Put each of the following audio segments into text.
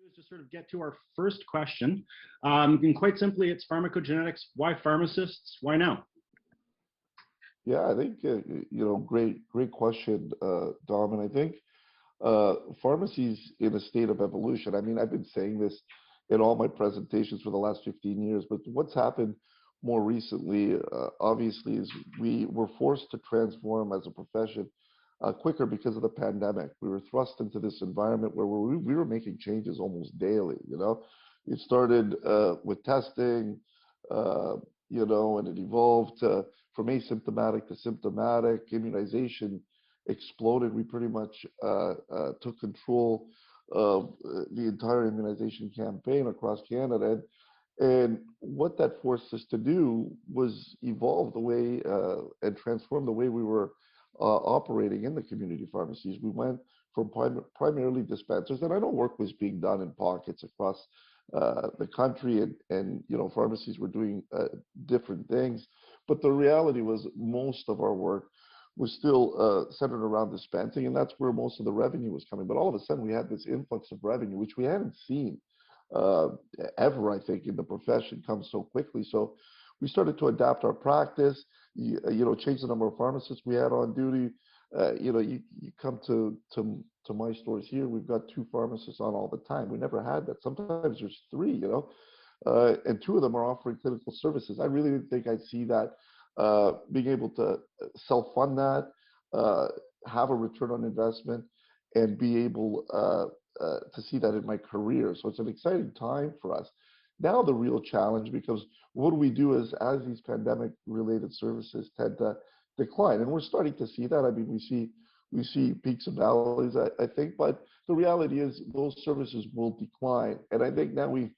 is just sort of get to our first question. And quite simply, it's pharmacogenetics. Why pharmacists? Why now? Yeah, I think great question, Dom. And I think pharmacy's in a state of evolution. I mean, I've been saying this in all my presentations for the last 15 years, but what's happened more recently, obviously, is we were forced to transform as a profession quicker because of the pandemic. We were thrust into this environment where we were making changes almost daily. It started with testing, and it evolved from asymptomatic to symptomatic. Immunization exploded. We pretty much took control of the entire immunization campaign across Canada. And what that forced us to do was evolve the way and transform the way we were operating in the community pharmacies. We went from primarily dispensers, and I know work was being done in pockets across the country, and pharmacies were doing different things. But the reality was most of our work was still centered around dispensing, and that's where most of the revenue was coming. But all of a sudden, we had this influx of revenue, which we hadn't seen ever, I think, in the profession come so quickly. So we started to adapt our practice, change the number of pharmacists we had on duty. You come to my stores here, we've got 2 pharmacists on all the time. We never had that. Sometimes there's 3, and 2 of them are offering clinical services. I really didn't think I'd see that, being able to self-fund that, have a return on investment, and be able to see that in my career. So it's an exciting time for us. Now the real challenge becomes, what do we do as these pandemic-related services tend to decline? And we're starting to see that. I mean, we see peaks and valleys, I think, but the reality is those services will decline. And I think now we've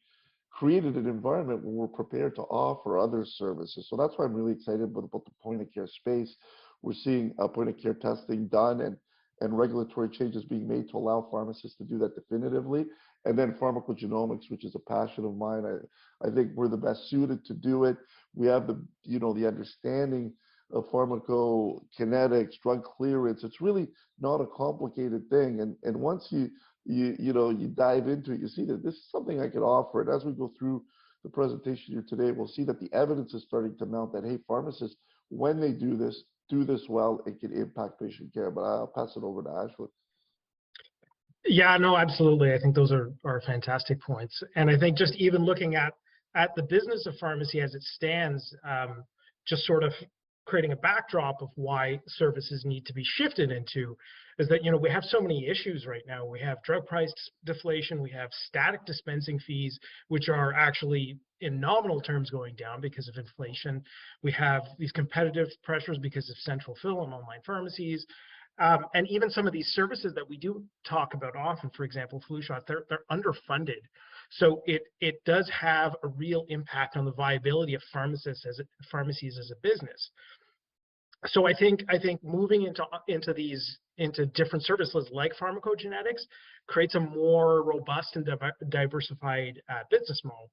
created an environment where we're prepared to offer other services. So that's why I'm really excited about the point-of-care space. We're seeing point-of-care testing done and regulatory changes being made to allow pharmacists to do that definitively. And then pharmacogenomics, which is a passion of mine. I think we're the best suited to do it. We have the understanding of pharmacogenetics, drug clearance. It's really not a complicated thing. And once you dive into it, you see that this is something I could offer. And as we go through the presentation here today, we'll see that the evidence is starting to mount that, hey, pharmacists, when they do this well, it can impact patient care. But I'll pass it over to Ashley. Yeah, no, absolutely. I think those are fantastic points. And I think just even looking at the business of pharmacy as it stands, just sort of creating a backdrop of why services need to be shifted into is that, we have so many issues right now. We have drug price deflation, we have static dispensing fees, which are actually in nominal terms going down because of inflation. We have these competitive pressures because of central fill and online pharmacies. And even some of these services that we do talk about often, for example, flu shot, they're underfunded. So it does have a real impact on the viability of pharmacies as a business. So I think moving into different services like pharmacogenetics creates a more robust and diversified business model.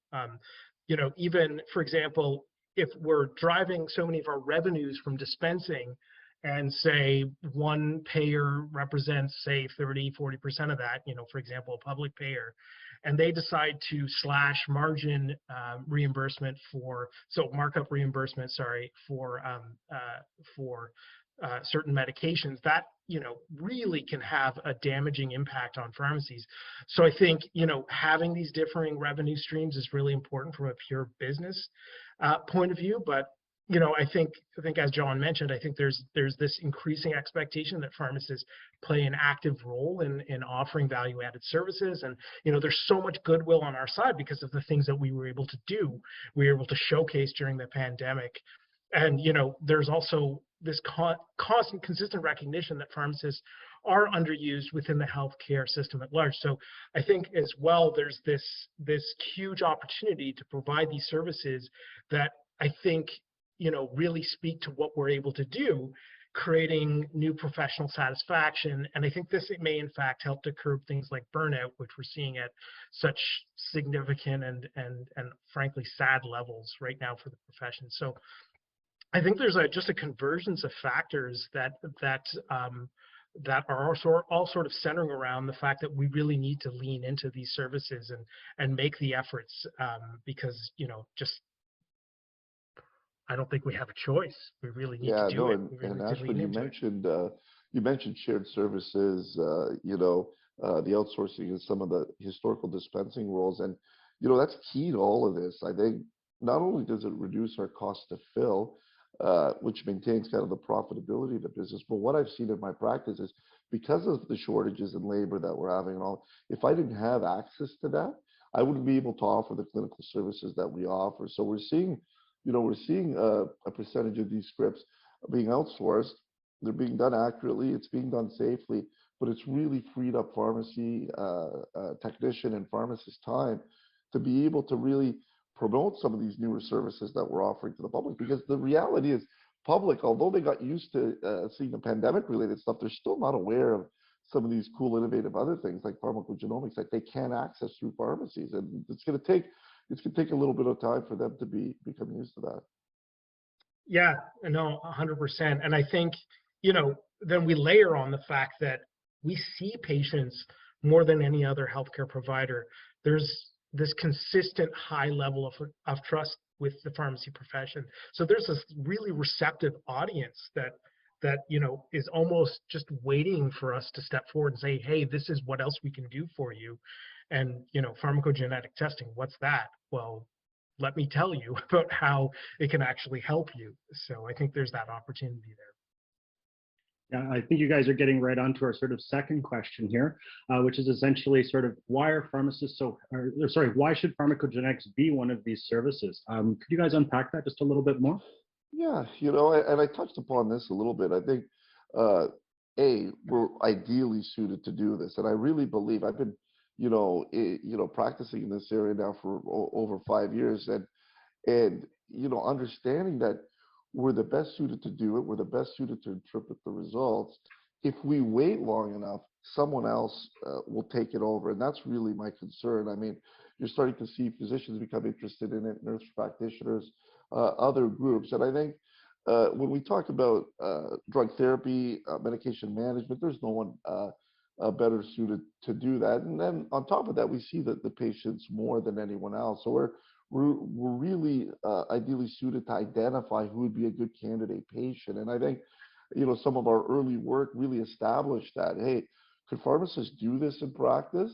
Even, for example, if we're driving so many of our revenues from dispensing, and say one payer represents, say, 30–40% of that, for example, a public payer, and they decide to slash margin reimbursement markup reimbursement, for certain medications, that really can have a damaging impact on pharmacies. So I think having these differing revenue streams is really important from a pure business point of view, but I think as John mentioned, I think there's this increasing expectation that pharmacists play an active role in offering value-added services. And, there's so much goodwill on our side because of the things that we were able to do. We were able to showcase during the pandemic. And, there's also this constant, consistent recognition that pharmacists are underused within the healthcare system at large. So I think as well, there's this huge opportunity to provide these services that I think really speak to what we're able to do, creating new professional satisfaction. And I think this may in fact help to curb things like burnout, which we're seeing at such significant and frankly sad levels right now for the profession. So I think there's just a convergence of factors that that are all sort of centering around the fact that we really need to lean into these services and make the efforts, because, just I don't think we have a choice. We really need to Yeah, do no, it. We really and need to Ashwin, lean into it. you mentioned shared services, the outsourcing of some of the historical dispensing roles, and that's key to all of this. I think not only does it reduce our cost to fill, which maintains kind of the profitability of the business, but what I've seen in my practice is because of the shortages in labor that we're having and all, if I didn't have access to that, I wouldn't be able to offer the clinical services that we offer. So we're seeing a percentage of these scripts being outsourced. They're being done accurately. It's being done safely, but it's really freed up pharmacy technician and pharmacist time to be able to really promote some of these newer services that we're offering to the public. Because the reality is, public, although they got used to seeing the pandemic-related stuff, they're still not aware of some of these cool, innovative other things like pharmacogenomics that they can access through pharmacies, and it's going to take a little bit of time for them to become used to that. Yeah, no, 100%. And I think, then we layer on the fact that we see patients more than any other healthcare provider. There's this consistent high level of trust with the pharmacy profession. So there's this really receptive audience that is almost just waiting for us to step forward and say, hey, this is what else we can do for you. And, pharmacogenetic testing, what's that? Well, let me tell you about how it can actually help you. So I think there's that opportunity there. Yeah, I think you guys are getting right onto our sort of second question here, which is essentially sort of why are pharmacists why should pharmacogenetics be one of these services? Could you guys unpack that just a little bit more? Yeah, and I touched upon this a little bit. I think, we're ideally suited to do this, and I really believe I've been, practicing in this area now for over 5 years, and understanding that we're the best suited to do it, we're the best suited to interpret the results. If we wait long enough, someone else will take it over, and that's really my concern. I mean, you're starting to see physicians become interested in it, nurse practitioners, other groups, and I think when we talk about drug therapy, medication management, there's no one better suited to do that. And then on top of that, we see that the patients more than anyone else. So we're really ideally suited to identify who would be a good candidate patient. And I think, some of our early work really established that, hey, could pharmacists do this in practice?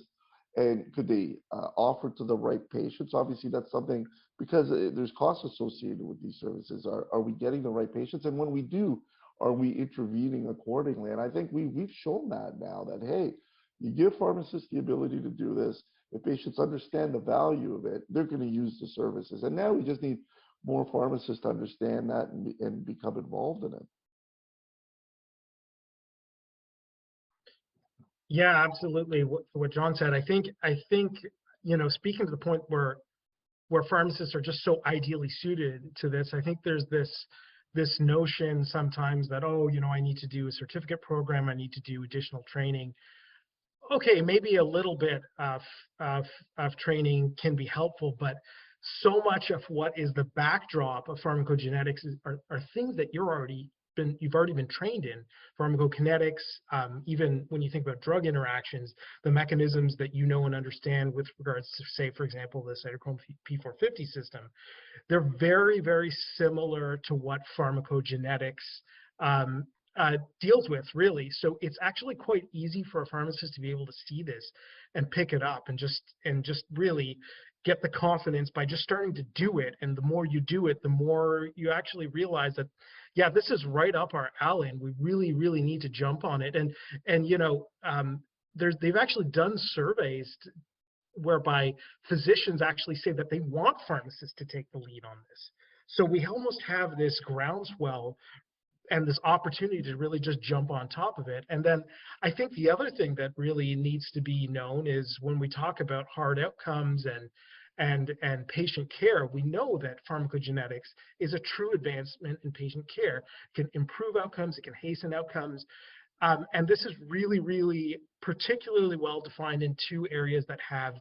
And could they offer to the right patients? Obviously, that's something, because there's costs associated with these services. Are we getting the right patients? And when we do, are we intervening accordingly? And I think we've shown that now that, hey, you give pharmacists the ability to do this. If patients understand the value of it, they're going to use the services. And now we just need more pharmacists to understand that and become involved in it. Yeah, absolutely. What John said, I think, speaking to the point where pharmacists are just so ideally suited to this, I think there's this notion sometimes that, I need to do a certificate program, I need to do additional training. Okay, maybe a little bit of training can be helpful, but so much of what is the backdrop of pharmacogenetics are things that you've already been trained in. Pharmacokinetics, even when you think about drug interactions, the mechanisms that you know and understand with regards to, say, for example, the cytochrome P450 system, they're very, very similar to what pharmacogenetics deals with, really. So it's actually quite easy for a pharmacist to be able to see this and pick it up and just really get the confidence by just starting to do it. And the more you do it, the more you actually realize that, yeah, this is right up our alley, and we really, really need to jump on it. And they've actually done surveys whereby physicians actually say that they want pharmacists to take the lead on this. So we almost have this groundswell and this opportunity to really just jump on top of it. And then I think the other thing that really needs to be known is when we talk about hard outcomes and patient care, we know that pharmacogenetics is a true advancement in patient care. It can improve outcomes, it can hasten outcomes. And this is really, really particularly well defined in two areas that have,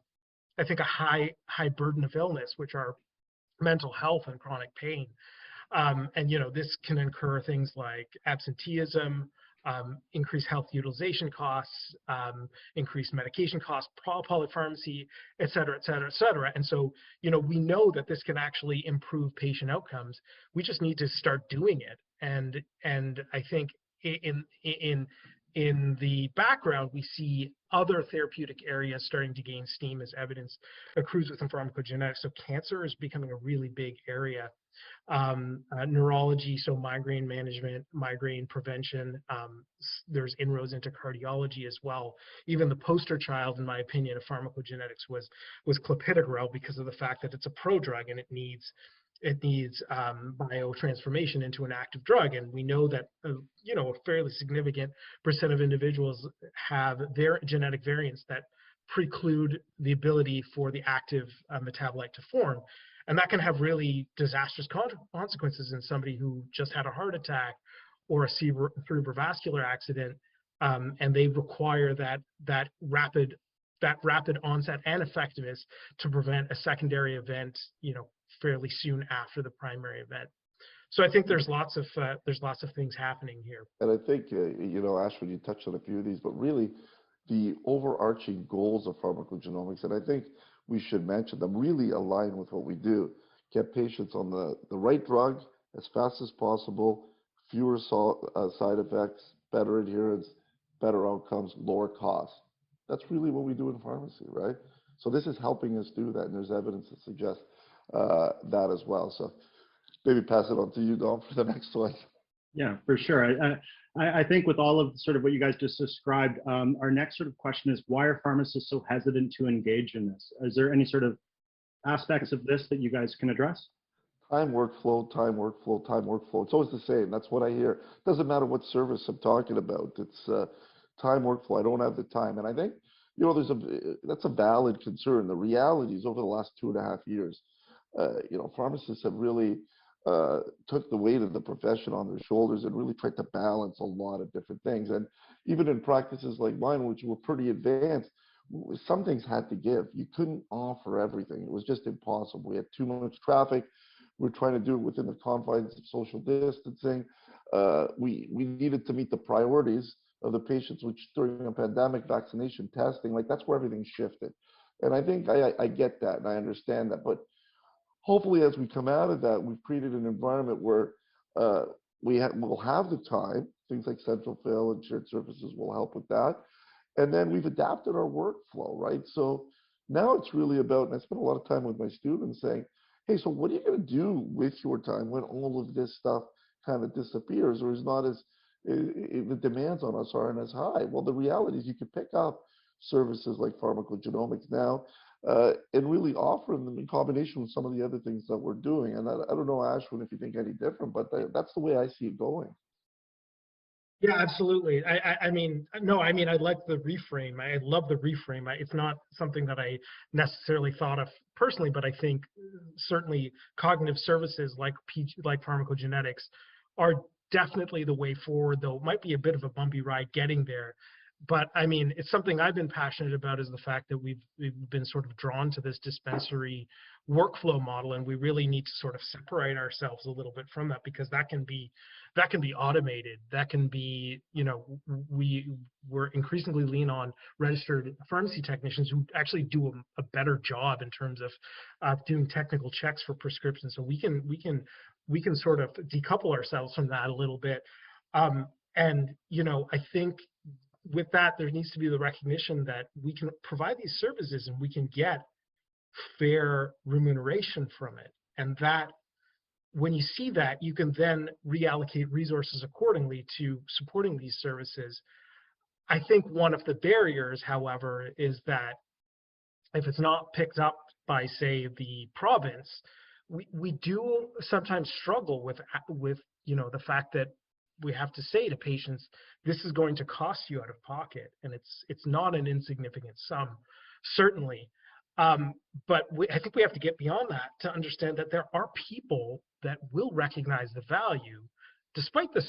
I think, a high burden of illness, which are mental health and chronic pain. And this can incur things like absenteeism, increased health utilization costs, increased medication costs, polypharmacy, et cetera, et cetera, et cetera. And so, we know that this can actually improve patient outcomes. We just need to start doing it. And I think in the background, we see other therapeutic areas starting to gain steam as evidence accrues within pharmacogenetics. So cancer is becoming a really big area. Neurology, so migraine management, migraine prevention. There's inroads into cardiology as well. Even the poster child, in my opinion, of pharmacogenetics was clopidogrel, because of the fact that it's a prodrug and it needs biotransformation into an active drug. And we know that a fairly significant percent of individuals have their genetic variants that preclude the ability for the active metabolite to form. And that can have really disastrous consequences in somebody who just had a heart attack or a cerebrovascular accident, and they require that rapid onset and effectiveness to prevent a secondary event, fairly soon after the primary event. So I think there's lots of things happening here. And I think Ashwin, you touched on a few of these, but really the overarching goals of pharmacogenomics, and I think we should mention them, really align with what we do. Get patients on the right drug as fast as possible, fewer side effects, better adherence, better outcomes, lower costs. That's really what we do in pharmacy, right? So this is helping us do that, and there's evidence that suggests that as well. So maybe pass it on to you, Dom, for the next one. Yeah, for sure. I think with all of sort of what you guys just described, our next sort of question is, why are pharmacists so hesitant to engage in this? Is there any sort of aspects of this that you guys can address? Time workflow. It's always the same. That's what I hear. Doesn't matter what service I'm talking about. It's time workflow. I don't have the time. And I think, that's a valid concern. The reality is, over the last 2.5 years, pharmacists have really took the weight of the profession on their shoulders and really tried to balance a lot of different things. And even in practices like mine, which were pretty advanced, some things had to give. You couldn't offer everything. It was just impossible. We had too much traffic. We're trying to do it within the confines of social distancing. We needed to meet the priorities of the patients, which during a pandemic, vaccination, testing, that's where everything shifted. And I think I get that and I understand that. But hopefully, as we come out of that, we've created an environment where we'll have the time. Things like central fill and shared services will help with that. And then we've adapted our workflow, right? So now it's really about, and I spend a lot of time with my students saying, hey, so what are you going to do with your time when all of this stuff kind of disappears or is not as, the demands on us aren't as high? Well, the reality is you can pick up services like pharmacogenomics now and really offer them in combination with some of the other things that we're doing. And I don't know, Ashwin, if you think any different, but that's the way I see it going. Yeah, absolutely. I like the reframe. I love the reframe. It's not something that I necessarily thought of personally, but I think certainly cognitive services like pharmacogenetics are definitely the way forward, though it might be a bit of a bumpy ride getting there. But it's something I've been passionate about, is the fact that we've been sort of drawn to this dispensary workflow model, and we really need to sort of separate ourselves a little bit from that, because that can be automated. That can be, we're increasingly lean on registered pharmacy technicians who actually do a better job in terms of doing technical checks for prescriptions. So we can sort of decouple ourselves from that a little bit. I think with that, there needs to be the recognition that we can provide these services and we can get fair remuneration from it. And that when you see that, you can then reallocate resources accordingly to supporting these services. I think one of the barriers, however, is that if it's not picked up by, say, the province, we do sometimes struggle with the fact that we have to say to patients, this is going to cost you out of pocket, and it's not an insignificant sum, certainly. But I think we have to get beyond that to understand that there are people that will recognize the value despite the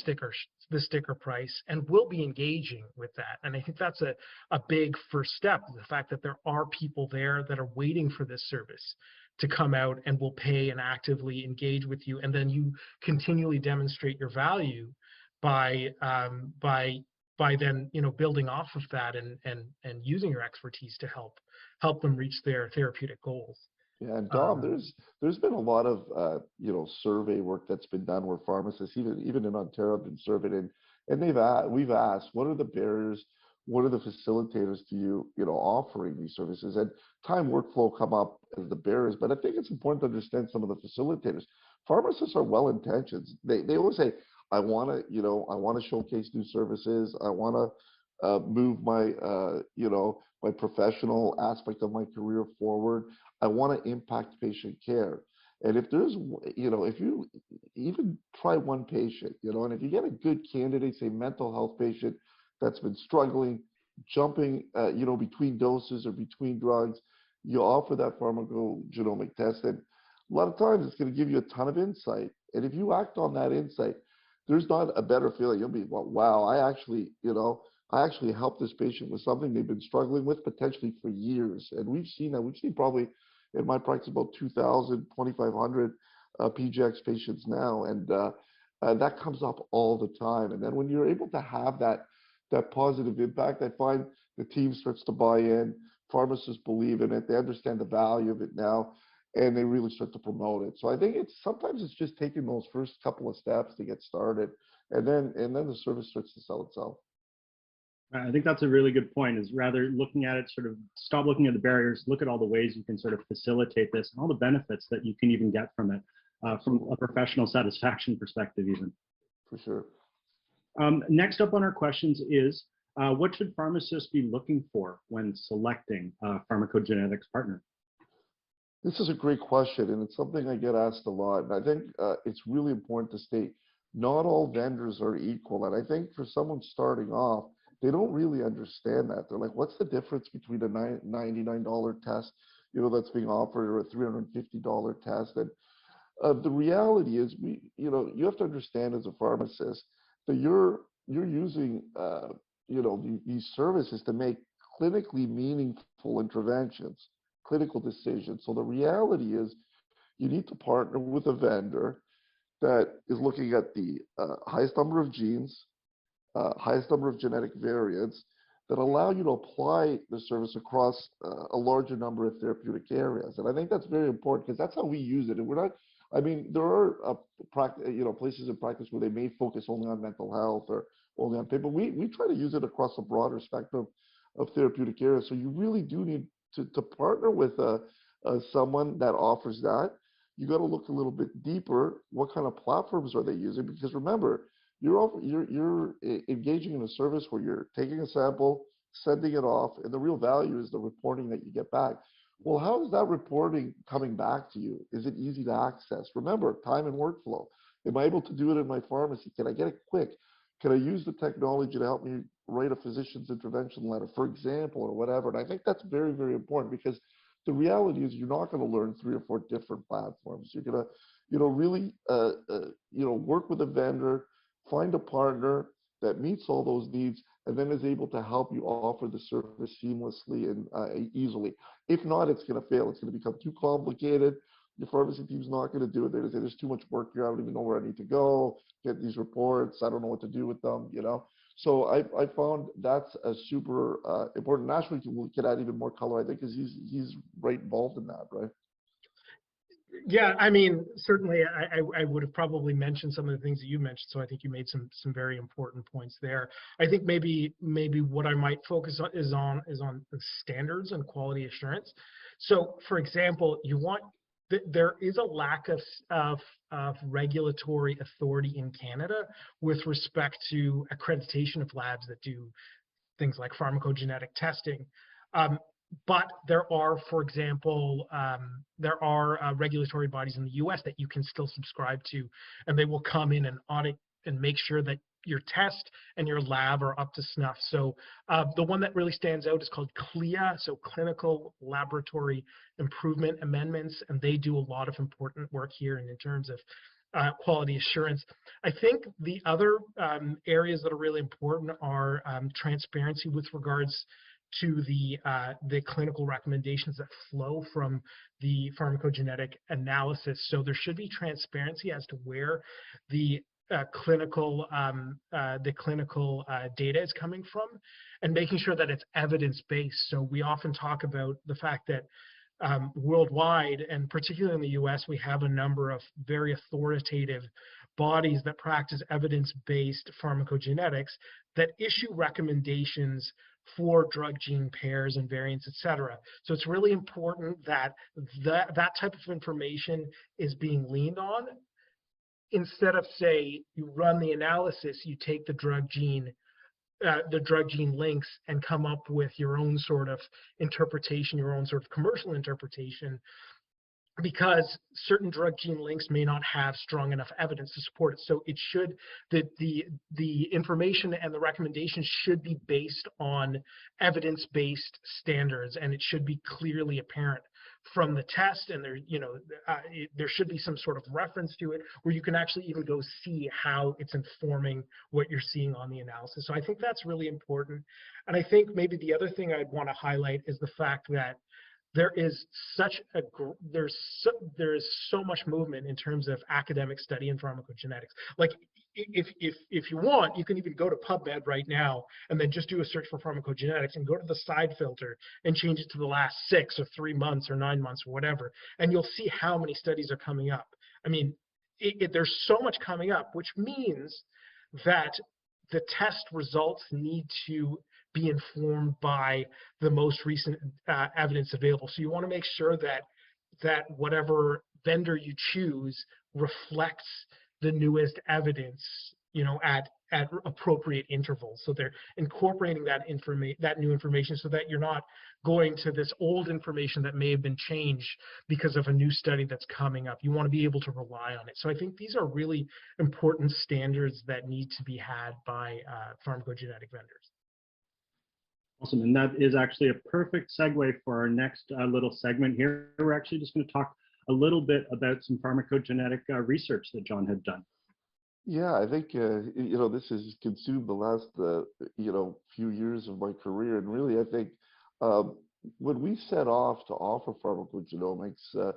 sticker price and will be engaging with that. And I think that's a big first step, the fact that there are people there that are waiting for this service to come out and will pay and actively engage with you, and then you continually demonstrate your value by then, you know, building off of that and using your expertise to help them reach their therapeutic goals. Yeah, and Dom, Um, there's been a lot of survey work that's been done where pharmacists, even in Ontario, have been surveyed, and we've asked, what are the barriers, what are the facilitators to you offering these services, and time workflow come up as the barriers. But I think it's important to understand some of the facilitators. Pharmacists are well intentioned. They always say, I want to showcase new services. I want to move my professional aspect of my career forward. I want to impact patient care. And if if you even try one patient, and if you get a good candidate, say mental health patient that's been struggling, jumping, between doses or between drugs, you offer that pharmacogenomic test, and a lot of times it's going to give you a ton of insight. And if you act on that insight, there's not a better feeling. You'll be, well, wow, I actually helped this patient with something they've been struggling with potentially for years. And we've seen that. We've seen probably in my practice about 2,000, 2,500 PGX patients now. And that comes up all the time. And then when you're able to have that positive impact, I find the team starts to buy in. Pharmacists believe in it. They understand the value of it now, and they really start to promote it. So I think sometimes it's just taking those first couple of steps to get started, and then the service starts to sell itself. I think that's a really good point, is rather looking at it, sort of stop looking at the barriers, look at all the ways you can sort of facilitate this and all the benefits that you can even get from it, from a professional satisfaction perspective even. For sure. Next up on our questions is, what should pharmacists be looking for when selecting a pharmacogenetics partner? This is a great question, and it's something I get asked a lot. And I think it's really important to state, not all vendors are equal. And I think for someone starting off, they don't really understand that. They're like, what's the difference between a $99 test, that's being offered, or a $350 test? And the reality is, you have to understand as a pharmacist that you're using, these services to make clinically meaningful interventions, clinical decisions. So the reality is, you need to partner with a vendor that is looking at the highest number of genes, highest number of genetic variants that allow you to apply the service across a larger number of therapeutic areas. And I think that's very important, because that's how we use it. And we're not, there are places in practice where they may focus only on mental health or only on pain, but we try to use it across a broader spectrum of therapeutic areas. So you really do need to partner with someone that offers that. You got to look a little bit deeper. What kind of platforms are they using? Because remember, you're engaging in a service where you're taking a sample, sending it off, and the real value is the reporting that you get back. Well, how is that reporting coming back to you? Is it easy to access? Remember, time and workflow. Am I able to do it in my pharmacy? Can I get it quick? Can I use the technology to help me write a physician's intervention letter, for example, or whatever? And I think that's very, very important, because the reality is you're not going to learn 3 or 4 different platforms. You're going to, really, work with a vendor, find a partner that meets all those needs, and then is able to help you offer the service seamlessly and easily. If not, it's going to fail. It's going to become too complicated. Your pharmacy team's not going to do it. They're going to say, there's too much work here. I don't even know where I need to go, get these reports. I don't know what to do with them, So I found that's a super important. Ashwin can add even more color, I think, because he's right involved in that, right? Yeah, certainly I would have probably mentioned some of the things that you mentioned. So I think you made some very important points there. I think maybe what I might focus on is on the standards and quality assurance. So for example, there is a lack of regulatory authority in Canada with respect to accreditation of labs that do things like pharmacogenetic testing. But there are, for example, regulatory bodies in the US that you can still subscribe to, and they will come in and audit and make sure that your test and your lab are up to snuff. So the one that really stands out is called CLIA, so Clinical Laboratory Improvement Amendments, and they do a lot of important work here in terms of quality assurance. I think the other areas that are really important are transparency with regards to the clinical recommendations that flow from the pharmacogenetic analysis. So there should be transparency as to where the clinical data is coming from, and making sure that it's evidence-based. So we often talk about the fact that worldwide, and particularly in the US, we have a number of very authoritative bodies that practice evidence-based pharmacogenetics that issue recommendations for drug gene pairs and variants, et cetera. So it's really important that that type of information is being leaned on. Instead of, say, you run the analysis, you take the drug gene links and come up with your own sort of interpretation, your own sort of commercial interpretation, because certain drug gene links may not have strong enough evidence to support it. So it should, the information and the recommendations should be based on evidence-based standards, and it should be clearly apparent from the test, and there should be some sort of reference to it where you can actually even go see how it's informing what you're seeing on the analysis. So I think that's really important. And I think maybe the other thing I'd want to highlight is the fact that there is there's so much movement in terms of academic study in pharmacogenetics. Like if you want, you can even go to PubMed right now and then just do a search for pharmacogenetics and go to the side filter and change it to the last 6 or 3 months or 9 months or whatever, and you'll see how many studies are coming up. I mean, there's so much coming up, which means that the test results need to be informed by the most recent evidence available. So you want to make sure that whatever vendor you choose reflects the newest evidence, at appropriate intervals. So they're incorporating that new information, so that you're not going to this old information that may have been changed because of a new study that's coming up. You want to be able to rely on it. So I think these are really important standards that need to be had by pharmacogenetic vendors. Awesome, and that is actually a perfect segue for our next little segment here. We're actually just going to talk a little bit about some pharmacogenetic research that John had done. Yeah, I think this has consumed the last few years of my career, and really I think when we set off to offer pharmacogenomics,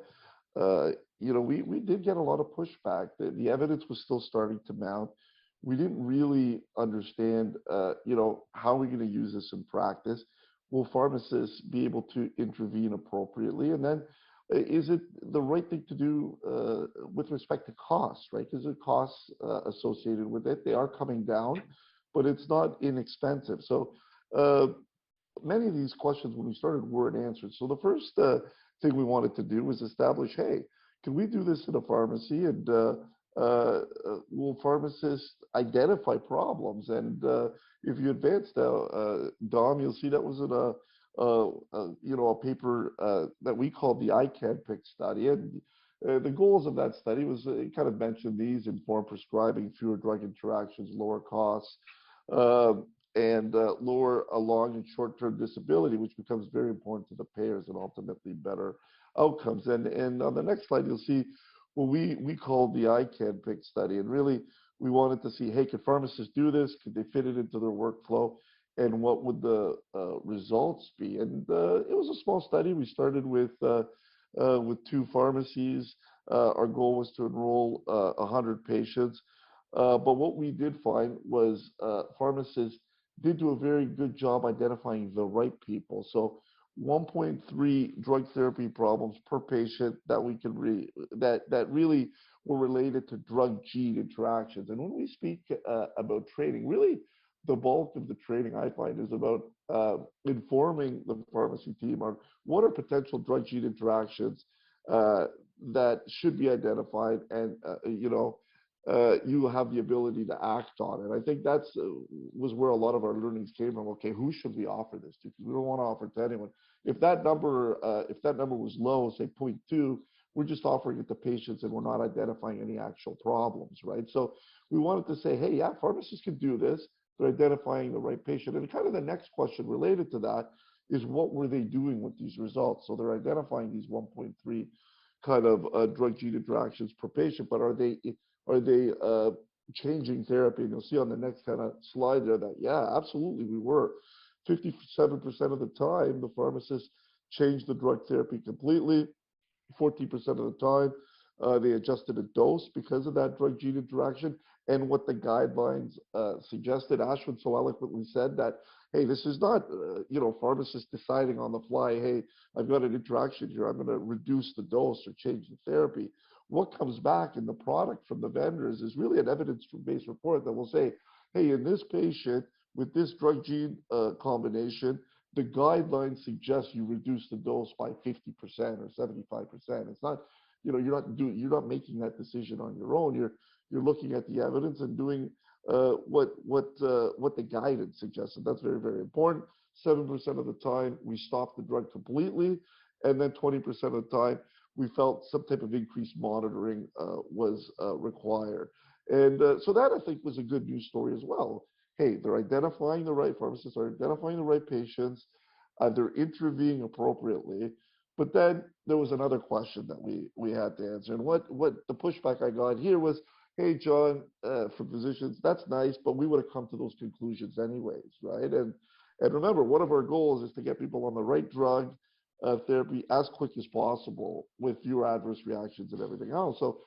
we did get a lot of pushback. The evidence was still starting to mount. We didn't really understand, how we're going to use this in practice. Will pharmacists be able to intervene appropriately? And then is it the right thing to do with respect to costs, right? Because there are costs associated with it. They are coming down, but it's not inexpensive. So many of these questions when we started weren't answered. So the first thing we wanted to do was establish, hey, can we do this in a pharmacy? And will pharmacists identify problems? And if you advance now, Dom, you'll see that was in a paper that we called the ICANN-PIC study. And the goals of that study was kind of mentioned these: informed prescribing, fewer drug interactions, lower costs, and lower long and short-term disability, which becomes very important to the payers and ultimately better outcomes. And on the next slide, you'll see what we called the ICANN-PIC study. And really, we wanted to see, hey, could pharmacists do this? Could they fit it into their workflow? And what would the results be? And it was a small study. We started with 2 pharmacies. Our goal was to enroll 100 patients. But what we did find was pharmacists did do a very good job identifying the right people. So 1.3 drug therapy problems per patient that we could that really were related to drug gene interactions. And when we speak about training, really the bulk of the training I find is about informing the pharmacy team on what are potential drug gene interactions that should be identified, and you have the ability to act on it. I think that's was where a lot of our learnings came from. Okay, who should we offer this to? Because we don't want to offer it to anyone. If that number was low, say 0.2, we're just offering it to patients and we're not identifying any actual problems, right? So we wanted to say, hey, yeah, pharmacists can do this. They're identifying the right patient. And kind of the next question related to that is, what were they doing with these results? So they're identifying these 1.3 kind of drug gene interactions per patient, but are they changing therapy? And you'll see on the next kind of slide there that, yeah, absolutely, we were. 57% of the time, the pharmacists changed the drug therapy completely. 14% of the time, they adjusted a dose because of that drug gene interaction. and what the guidelines suggested. Ashwin so eloquently said that, hey, this is not, pharmacists deciding on the fly, hey, I've got an interaction here, I'm going to reduce the dose or change the therapy. What comes back in the product from the vendors is really an evidence-based report that will say, hey, in this patient with this drug gene combination, the guidelines suggest you reduce the dose by 50% or 75%. It's not, you're not making that decision on your own. You're looking at the evidence and doing what the guidance suggests. And that's very, very important. 7% of the time we stopped the drug completely, and then 20% of the time we felt some type of increased monitoring was required. And so that, I think, was a good news story as well. Hey, they're identifying the right pharmacists, are identifying the right patients, they're intervening appropriately. But then there was another question that we had to answer. And what the pushback I got here was, hey, John, from physicians, that's nice, but we would have come to those conclusions anyways, right? And remember, one of our goals is to get people on the right drug therapy as quick as possible with fewer adverse reactions and everything else. So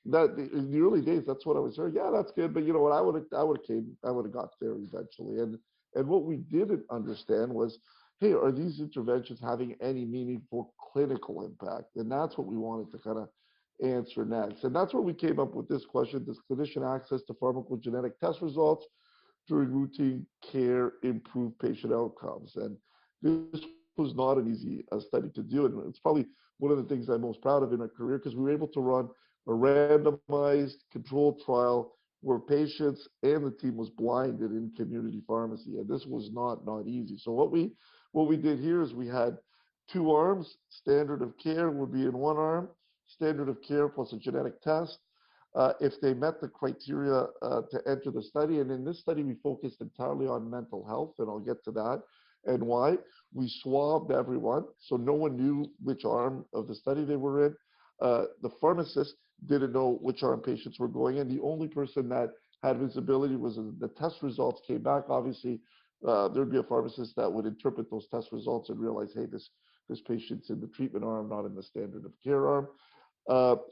that in the early days, that's what I was hearing. Yeah, that's good, but you know what? I would have got there eventually. And what we didn't understand was, hey, are these interventions having any meaningful clinical impact? And that's what we wanted to kind of answer next. And that's where we came up with this question: does clinician access to pharmacogenetic test results during routine care improve patient outcomes? And this was not an easy study to do, and it's probably one of the things I'm most proud of in my career, because we were able to run a randomized controlled trial where patients and the team was blinded in community pharmacy, and this was not easy. So what we did here is we had two arms. Standard of care would be in one arm, standard of care plus a genetic test. If they met the criteria to enter the study, and in this study we focused entirely on mental health, and I'll get to that and why. We swabbed everyone, so no one knew which arm of the study they were in. The pharmacist didn't know which arm patients were going in. The only person that had visibility was the test results came back. Obviously, there'd be a pharmacist that would interpret those test results and realize, hey, this patient's in the treatment arm, not in the standard of care arm.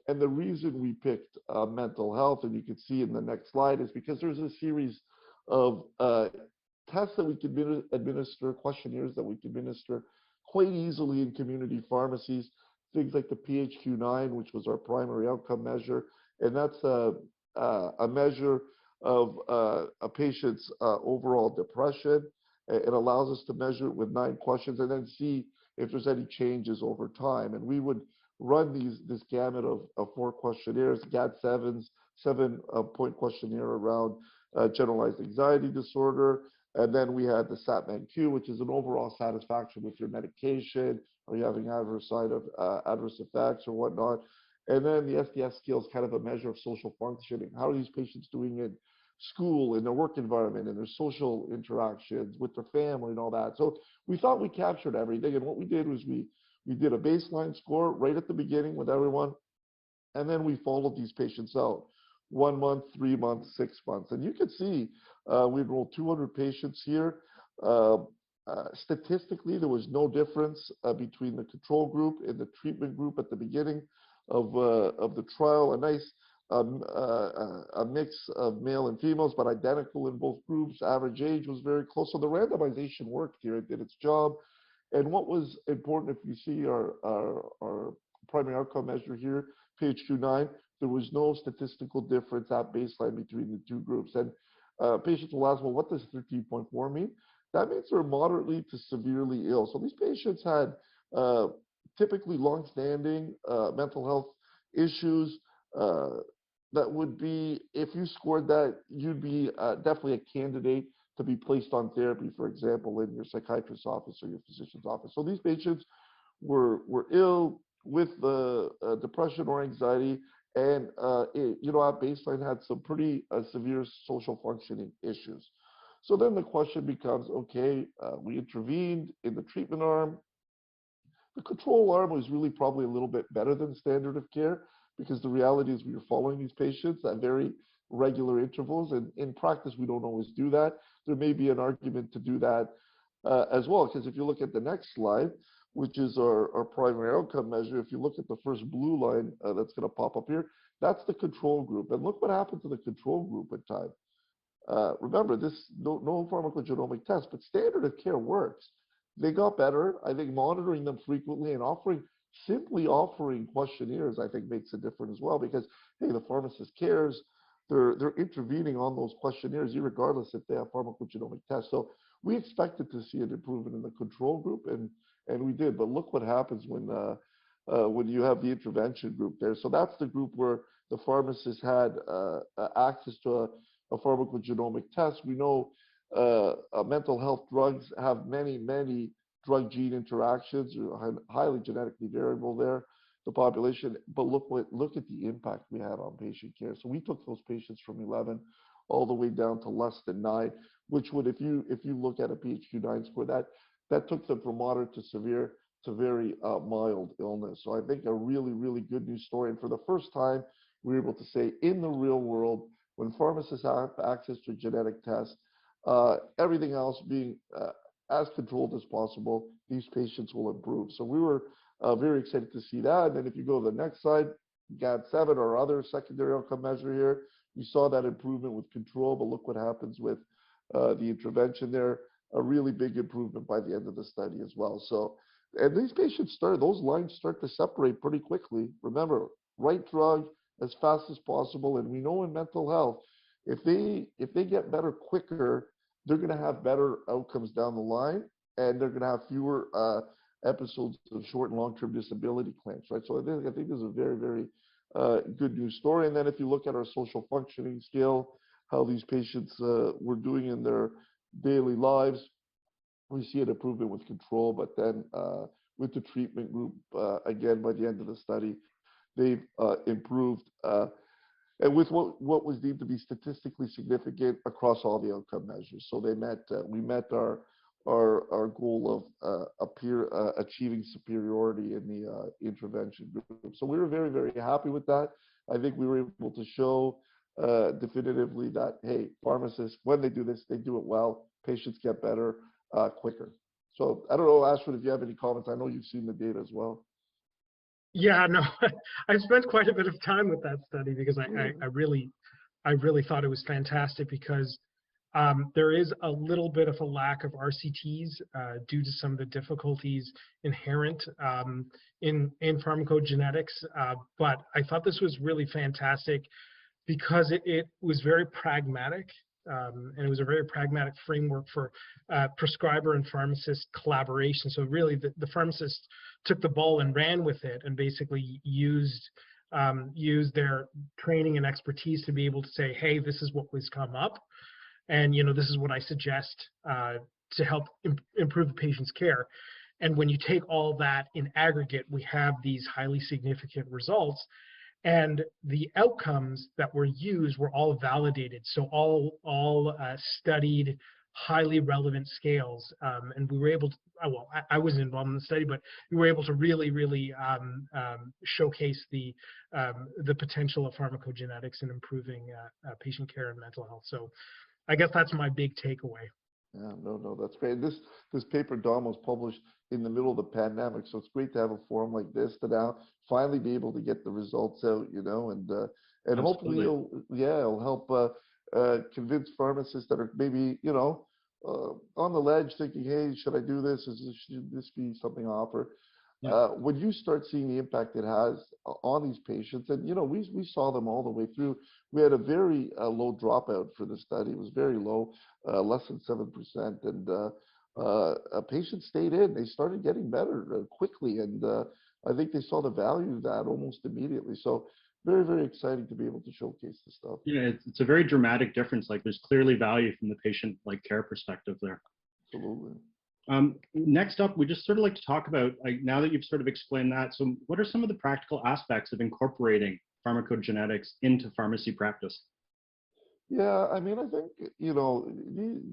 And the reason we picked mental health, and you can see in the next slide, is because there's a series of tests that we can administer, questionnaires that we can administer quite easily in community pharmacies. Things like the PHQ-9, which was our primary outcome measure, and that's a measure of a patient's overall depression. It allows us to measure it with 9 questions and then see if there's any changes over time. And we would run this gamut of 4 questionnaires, GAD-7s, 7-point questionnaire around generalized anxiety disorder. And then we had the SATMAN-Q, which is an overall satisfaction with your medication. Are you having adverse effects or whatnot? And then the SDS scale is kind of a measure of social functioning. How are these patients doing in school, in their work environment, in their social interactions with their family and all that? So we thought we captured everything. And what we did was we did a baseline score right at the beginning with everyone. And then we followed these patients out 1 month, 3 months, 6 months. And you can see we enrolled 200 patients here. Statistically, there was no difference between the control group and the treatment group at the beginning of the trial. A nice a mix of male and females, but identical in both groups. Average age was very close. So the randomization worked here. It did its job. And what was important, if you see our primary outcome measure here, PHQ-9, there was no statistical difference at baseline between the two groups. And patients will ask, well, what does 13.4 mean? That means they're moderately to severely ill. So these patients had typically long-standing mental health issues that would be, if you scored that, you'd be definitely a candidate to be placed on therapy, for example, in your psychiatrist's office or your physician's office. So these patients were ill with depression or anxiety, and at baseline had some pretty severe social functioning issues. So then the question becomes, okay, we intervened in the treatment arm. The control arm was really probably a little bit better than standard of care, because the reality is we were following these patients at very regular intervals, and in practice we don't always do that. There may be an argument to do that as well, because if you look at the next slide, which is our primary outcome measure, if you look at the first blue line that's going to pop up here, That's the control group. And look what happened to the control group with time. Remember, this no pharmacogenomic test, but standard of care works. They got better. I think monitoring them frequently and simply offering questionnaires, I think makes a difference as well, because hey, the pharmacist cares. They're intervening on those questionnaires, regardless if they have pharmacogenomic tests. So we expected to see an improvement in the control group, and we did. But look what happens when you have the intervention group there. So that's the group where the pharmacist had access to a pharmacogenomic test. We know mental health drugs have many drug gene interactions, highly genetically variable there, the population. But look at the impact we had on patient care. So we took those patients from 11 all the way down to less than 9, which would, if you look at a PHQ-9 score, that took them from moderate to severe to very mild illness. So I think a really good news story. And for the first time, we were able to say in the real world, when pharmacists have access to a genetic test, everything else being as controlled as possible, these patients will improve. So we were very excited to see that. And then if you go to the next slide, GAD-7, our other secondary outcome measure here, we saw that improvement with control, but look what happens with the intervention there, a really big improvement by the end of the study as well. So, and these patients those lines start to separate pretty quickly. Remember, right drug as fast as possible. And we know in mental health, if they get better quicker, they're going to have better outcomes down the line, and they're going to have fewer episodes of short and long-term disability claims, right? So I think this is a very good news story. And then if you look at our social functioning scale, how these patients were doing in their daily lives, we see an improvement with control, but then with the treatment group, again, by the end of the study, they've improved, and with what was deemed to be statistically significant across all the outcome measures. So we met our goal of achieving superiority in the intervention group. So we were very happy with that. I think we were able to show definitively that, hey, pharmacists, when they do this, they do it well. Patients get better quicker. So I don't know, Ashford, if you have any comments. I know you've seen the data as well. Yeah, no, I've spent quite a bit of time with that study because I really thought it was fantastic, because there is a little bit of a lack of RCTs due to some of the difficulties inherent in pharmacogenetics. But I thought this was really fantastic because it was very pragmatic. And it was a very pragmatic framework for prescriber and pharmacist collaboration. So really, the pharmacist took the ball and ran with it, and basically used their training and expertise to be able to say, hey, this is what was come up, and this is what I suggest to help improve the patient's care. And when you take all that in aggregate, we have these highly significant results. And the outcomes that were used were all validated, so all studied, highly relevant scales. And we were able to, well, I wasn't involved in the study, but we were able to really showcase the potential of pharmacogenetics in improving patient care and mental health. So I guess that's my big takeaway. Yeah, no, that's great. This paper, Dom, was published in the middle of the pandemic, so it's great to have a forum like this to now finally be able to get the results out, and hopefully it'll help convince pharmacists that are maybe on the ledge, thinking, hey, should I do this? Should this be something I offer? Yeah. When you start seeing the impact it has on these patients, and we saw them all the way through. We had a very low dropout for the study. It was very low, less than 7%, and patients stayed in. They started getting better quickly, and I think they saw the value of that almost immediately. So very exciting to be able to showcase this stuff. Yeah, it's a very dramatic difference. Like, there's clearly value from the patient care perspective there. Absolutely. Next up, we just sort of like to talk about, now that you've sort of explained that, so what are some of the practical aspects of incorporating pharmacogenetics into pharmacy practice? Yeah, I mean, I think,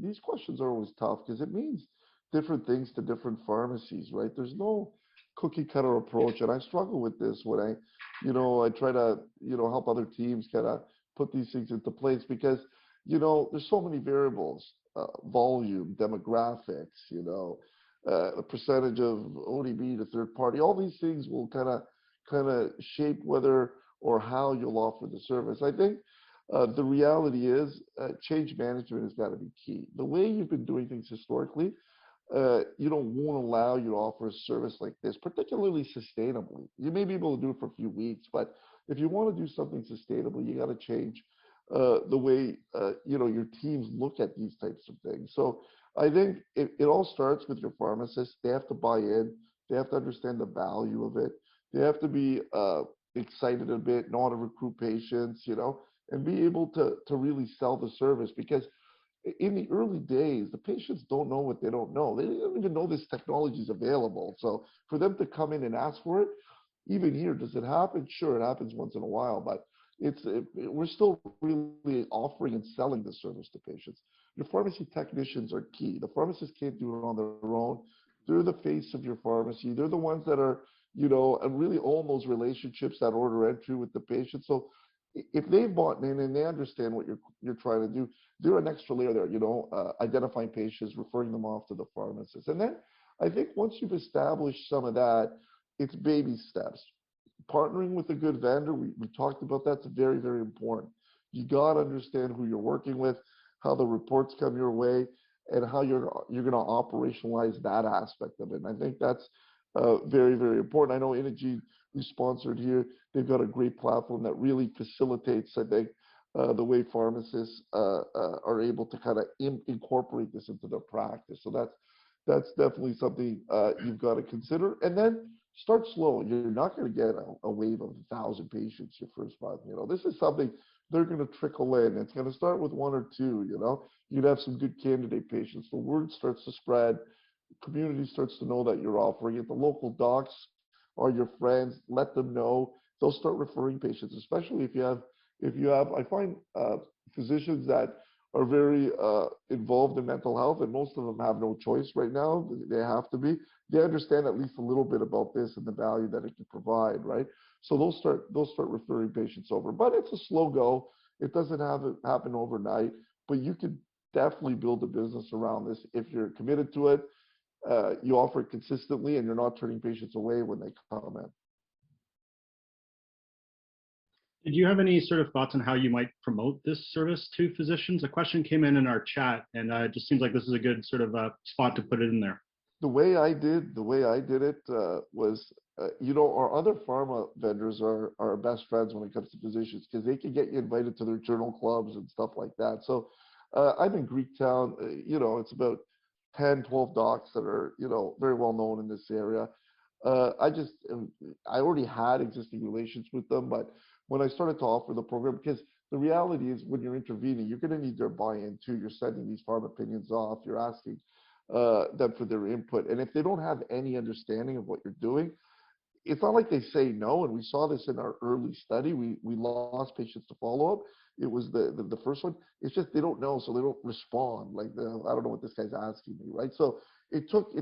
these questions are always tough because it means different things to different pharmacies, right? There's no cookie cutter approach. And I struggle with this when I try to, help other teams kind of put these things into place, because, there's so many variables, volume, demographics, a percentage of ODB to third party. All these things will kind of shape whether or how you'll offer the service. I think the reality is change management has got to be key. The way you've been doing things historically, won't allow you to offer a service like this, particularly sustainably. You may be able to do it for a few weeks, but if you want to do something sustainable, you got to change the way your teams look at these types of things. So I think it all starts with your pharmacists. They have to buy in. They have to understand the value of it. They have to be excited a bit, know how to recruit patients, and be able to really sell the service, because in the early days, the patients don't know what they don't know. They don't even know this technology is available. So for them to come in and ask for it, even here, does it happen? Sure, it happens once in a while, but we're still really offering and selling the service to patients. Your pharmacy technicians are key. The pharmacists can't do it on their own. They're the face of your pharmacy. They're the ones that are, and really own those relationships, that order entry with the patient. So if they've bought in and they understand what you're trying to do, they're an extra layer there, identifying patients, referring them off to the pharmacist. And then I think once you've established some of that, it's baby steps. Partnering with a good vendor, we talked about that's very, very important. You got to understand who you're working with, how the reports come your way, and how you're going to operationalize that aspect of it. And I think that's very, very important. I know Inagene, we sponsored here, they've got a great platform that really facilitates, I think, the way pharmacists are able to kind of incorporate this into their practice. So that's definitely something you've got to consider. And then start slow. You're not going to get a wave of 1,000 patients your first month. This is something they're going to trickle in. It's going to start with one or two. You'd have some good candidate patients. The word starts to spread. Community starts to know that you're offering it. The local docs are your friends. Let them know. They'll start referring patients, especially if you have. I find physicians that are very involved in mental health, and most of them have no choice right now. They have to be. They understand at least a little bit about this and the value that it can provide, right? So they'll start referring patients over. But it's a slow go. It doesn't happen overnight, but you can definitely build a business around this if you're committed to it. You offer it consistently, and you're not turning patients away when they come in. Did you have any sort of thoughts on how you might promote this service to physicians? A question came in our chat, and it just seems like this is a good sort of spot to put it in there. The way I did it was, our other pharma vendors are our best friends when it comes to physicians, because they can get you invited to their journal clubs and stuff like that. So I'm in Greektown. It's about 10, 12 docs that are, very well known in this area. I already had existing relations with them, but when I started to offer the program, because the reality is when you're intervening, you're going to need their buy-in too. You're sending these pharma opinions off. You're asking them for their input. And if they don't have any understanding of what you're doing, it's not like they say no. And we saw this in our early study. We lost patients to follow-up. It was the first one. It's just they don't know, so they don't respond. Like, I don't know what this guy's asking me, right? So it took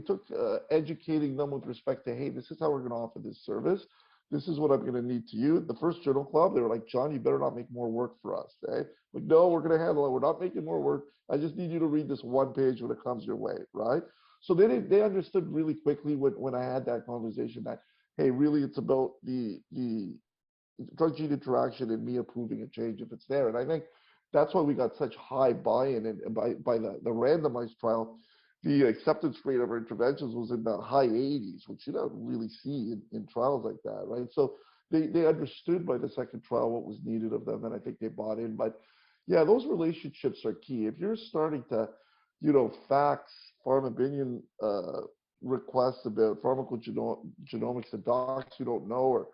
educating them with respect to, hey, this is how we're going to offer this service. This is what I'm going to need to you. The first journal club, they were like, John, you better not make more work for us. Eh? Like, no, we're going to handle it. We're not making more work. I just need you to read this one page when it comes your way, right? So they understood really quickly when I had that conversation that, hey, really it's about the drug-gene interaction and me approving a change if it's there. And I think that's why we got such high buy-in, and by the randomized trial, the acceptance rate of our interventions was in the high 80s, which you don't really see in trials like that, right? So they understood by the second trial what was needed of them, and I think they bought in. But yeah, those relationships are key. If you're starting to, fax pharma opinion requests about pharmacogenomics and docs you don't know,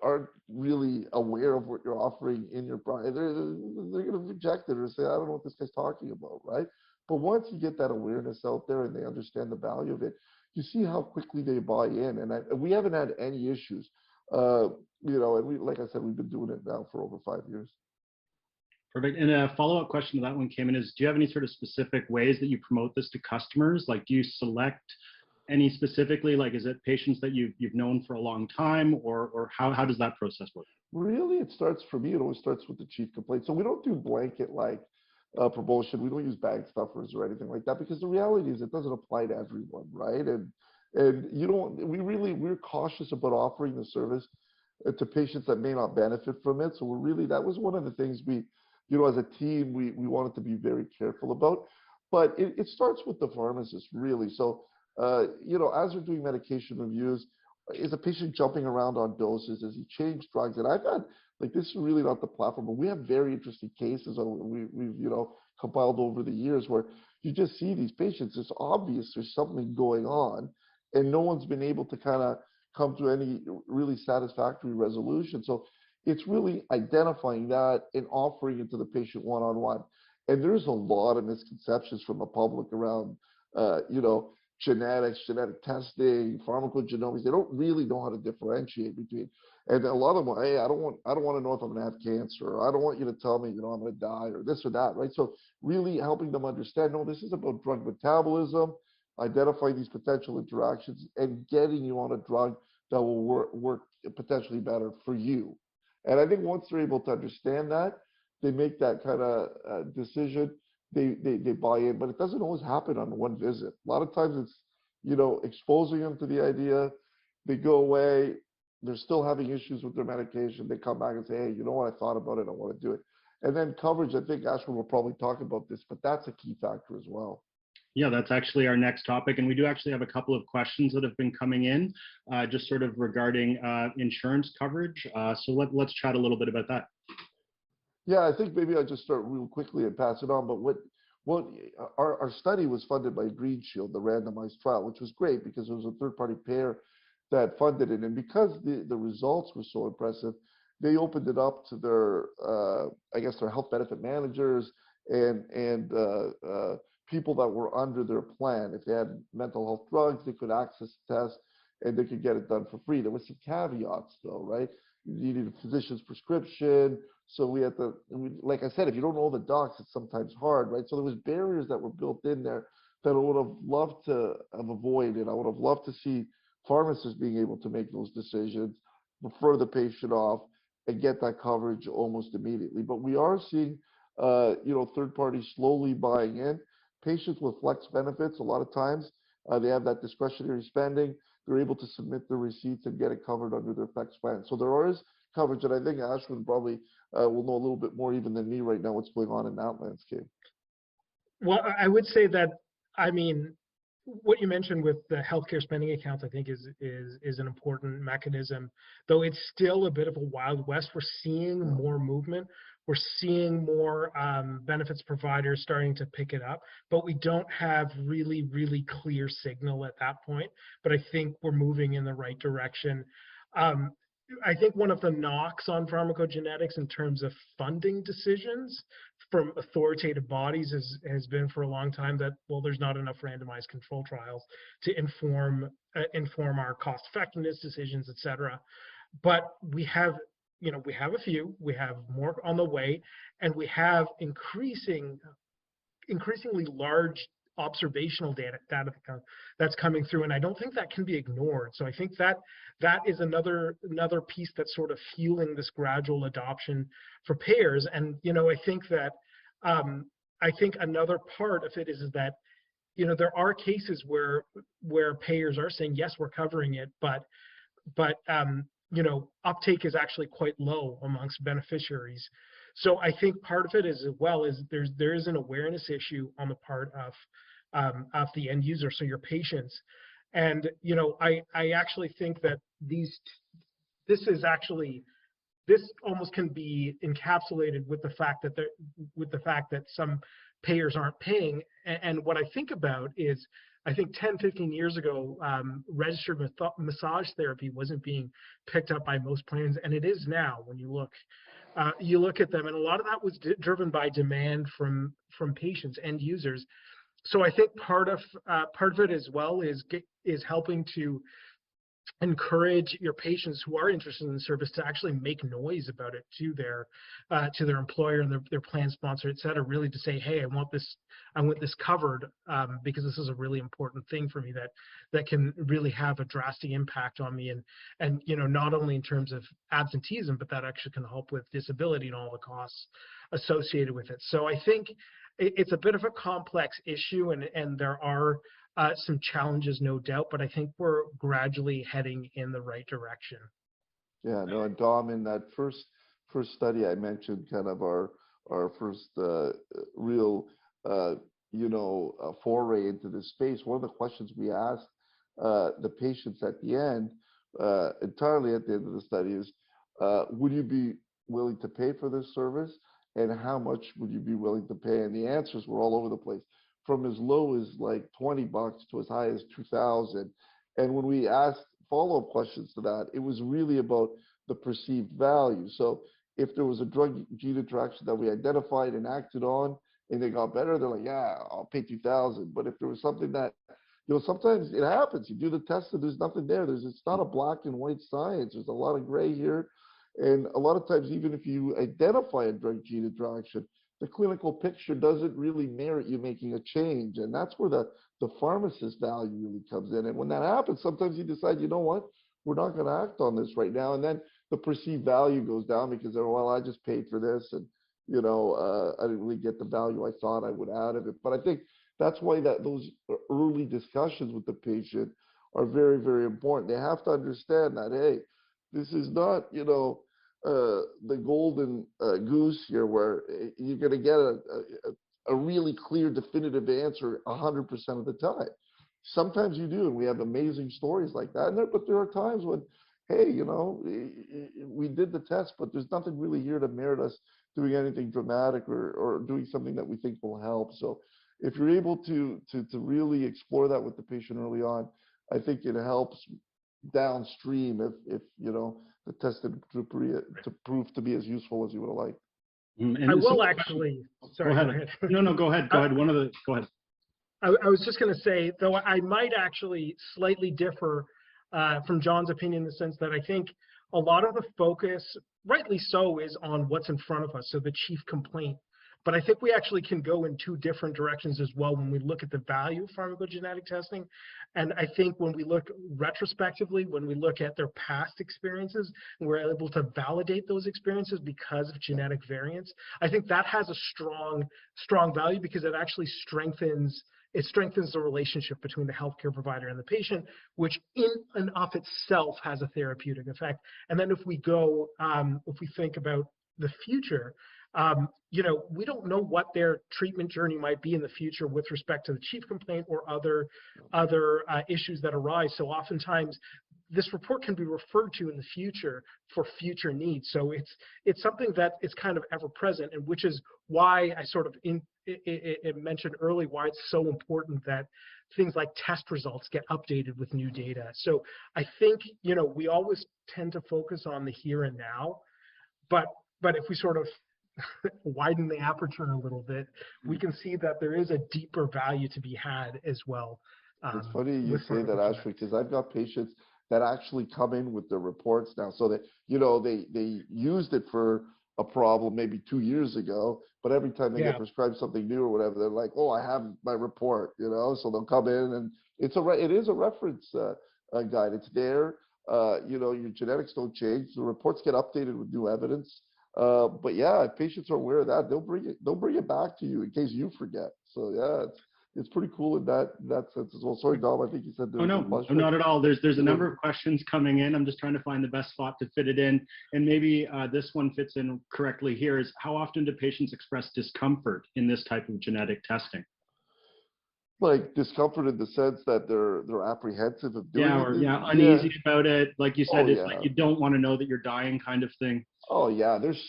aren't really aware of what you're offering in your product, they're going to reject it or say, I don't know what this guy's talking about, right? But once you get that awareness out there and they understand the value of it, you see how quickly they buy in. And we haven't had any issues, and like I said, we've been doing it now for over 5 years. Perfect. And a follow-up question to that one came in is, do you have any sort of specific ways that you promote this to customers? Like, do you select any specifically, like, is it patients that you've known for a long time, or how does that process work? Really, it always starts with the chief complaint. So we don't do blanket promotion. We don't use bag stuffers or anything like that, because the reality is it doesn't apply to everyone, right? And And we're cautious about offering the service to patients that may not benefit from it. So that was one of the things as a team, we wanted to be very careful about. But it starts with the pharmacist, really. So, as we're doing medication reviews, is a patient jumping around on doses? Does he change drugs? And I've had, like, this is really not the platform, but we have very interesting cases we've compiled over the years where you just see these patients. It's obvious there's something going on, and no one's been able to kind of come to any really satisfactory resolution. So it's really identifying that and offering it to the patient one-on-one. And there's a lot of misconceptions from the public around, genetics, genetic testing, pharmacogenomics. They don't really know how to differentiate between. And a lot of them, hey, I don't want to know if I'm going to have cancer, or I don't want you to tell me, I'm going to die, or this or that, right? So really helping them understand, no, this is about drug metabolism, identifying these potential interactions, and getting you on a drug that will work potentially better for you. And I think once they're able to understand that, they make that kind of decision. They buy in, but it doesn't always happen on one visit. A lot of times it's, exposing them to the idea. They go away. They're still having issues with their medication. They come back and say, hey, you know what? I thought about it. I want to do it. And then coverage, I think Ashwin will probably talk about this, but that's a key factor as well. Yeah, that's actually our next topic. And we do actually have a couple of questions that have been coming in, just sort of regarding insurance coverage. So let's chat a little bit about that. Yeah, I think maybe I'll just start real quickly and pass it on. But our study was funded by Green Shield, the randomized trial, which was great because it was a third-party payer that funded it. And because the results were so impressive, they opened it up to their, their health benefit managers and people that were under their plan. If they had mental health drugs, they could access the test and they could get it done for free. There was some caveats though, right? You needed a physician's prescription. So like I said, if you don't know the docs, it's sometimes hard, right? So there was barriers that were built in there that I would have loved to have avoided. I would have loved to see pharmacists being able to make those decisions, refer the patient off, and get that coverage almost immediately. But we are seeing, third parties slowly buying in. Patients with flex benefits, a lot of times, they have that discretionary spending. They're able to submit their receipts and get it covered under their flex plan. So there is coverage, and I think Ashwin probably will know a little bit more even than me right now what's going on in that landscape. Well, I would say that, what you mentioned with the healthcare spending accounts, I think is an important mechanism, though it's still a bit of a wild west. We're seeing more movement. We're seeing more benefits providers starting to pick it up, but we don't have really, really clear signal at that point. But I think we're moving in the right direction. I think one of the knocks on pharmacogenetics in terms of funding decisions from authoritative bodies has been for a long time that, well, there's not enough randomized control trials to inform our cost effectiveness decisions, et cetera. But we have a few, we have more on the way, and we have increasingly large observational data that's coming through, and I don't think that can be ignored. So I think that is another piece that's sort of fueling this gradual adoption for payers. And I think that another part of it is that there are cases where payers are saying yes, we're covering it, but uptake is actually quite low amongst beneficiaries. So I think part of it is as well is there is an awareness issue on the part of the end user, so your patients. And I actually think that this almost can be encapsulated with the fact that some payers aren't paying. And what I think about is, I think 10, 15 years ago, registered massage therapy wasn't being picked up by most plans, and it is now. When you look at them, and a lot of that was driven by demand from patients and users. So I think part of it as well is helping to encourage your patients who are interested in the service to actually make noise about it to their employer and their plan sponsor, et cetera, really to say, hey, I want this covered because this is a really important thing for me that can really have a drastic impact on me, and not only in terms of absenteeism, but that actually can help with disability and all the costs associated with it. So I think it's a bit of a complex issue, and there are some challenges, no doubt, but I think we're gradually heading in the right direction. Yeah, no, and Dom, in that first study I mentioned, kind of our first real foray into this space. One of the questions we asked the patients at the end, entirely at the end of the study, is would you be willing to pay for this service, and how much would you be willing to pay? And the answers were all over the place, from as low as like $20 to as high as 2,000. And when we asked follow-up questions to that, it was really about the perceived value. So if there was a drug gene interaction that we identified and acted on and they got better, they're like, yeah, I'll pay 2,000. But if there was something that, sometimes it happens, you do the test and there's nothing there. It's not a black and white science. There's a lot of gray here. And a lot of times, even if you identify a drug gene interaction, the clinical picture doesn't really merit you making a change. And that's where the pharmacist value really comes in. And when that happens, sometimes you decide, you know what, we're not going to act on this right now. And then the perceived value goes down because they're, well, I just paid for this, and I didn't really get the value I thought I would out of it. But I think that's why those early discussions with the patient are very, very important. They have to understand that, hey, this is not, the golden goose here, where you're going to get a really clear, definitive answer 100% of the time. Sometimes you do, and we have amazing stories like that. But there are times when, hey, we did the test, but there's nothing really here to merit us doing anything dramatic or doing something that we think will help. So if you're able to really explore that with the patient early on, I think it helps downstream if the test to prove to be as useful as you would have liked. I will actually. Sorry. Go ahead. No, go ahead. Go ahead. Go ahead. I was just going to say, though, I might actually slightly differ from John's opinion in the sense that I think a lot of the focus, rightly so, is on what's in front of us, so the chief complaint. But I think we actually can go in two different directions as well when we look at the value of pharmacogenetic testing. And I think when we look retrospectively, when we look at their past experiences, and we're able to validate those experiences because of genetic variants, I think that has a strong value, because it actually strengthens the relationship between the healthcare provider and the patient, which in and of itself has a therapeutic effect. And then if we think about the future, we don't know what their treatment journey might be in the future with respect to the chief complaint or other issues that arise. So oftentimes this report can be referred to in the future for future needs. So it's something that is kind of ever present, and which is why I sort of mentioned early why it's so important that things like test results get updated with new data. So I think, we always tend to focus on the here and now, but if we sort of widen the aperture a little bit, we can see that there is a deeper value to be had as well. It's funny you say that, Ashley, because I've got patients that actually come in with their reports now. So that, they used it for a problem maybe 2 years ago, but every time they get prescribed something new or whatever, they're like, oh, I have my report, so they'll come in, and it is a reference guide. It's there. Your genetics don't change. The reports get updated with new evidence. But yeah, if patients are aware of that, they'll bring it back to you in case you forget. So yeah, it's pretty cool in that sense as well. Sorry, Dom, I think you said there was a question. No, not at all. There's a number of questions coming in. I'm just trying to find the best spot to fit it in. And maybe this one fits in correctly here, is how often do patients express discomfort in this type of genetic testing? Like discomfort in the sense that they're apprehensive of doing it? Uneasy about it. Like you said, it's like you don't want to know that you're dying kind of thing. Oh yeah, there's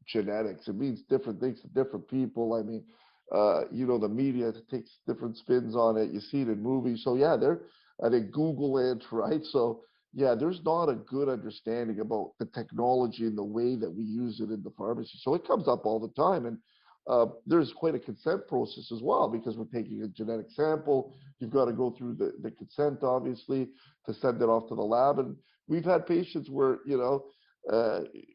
genetics, it means different things to different people. I mean, the media takes different spins on it. You see it in movies. So yeah, they Google it, right? So yeah, there's not a good understanding about the technology and the way that we use it in the pharmacy. So it comes up all the time. And there's quite a consent process as well, because we're taking a genetic sample. You've got to go through the consent, obviously, to send it off to the lab. And we've had patients where,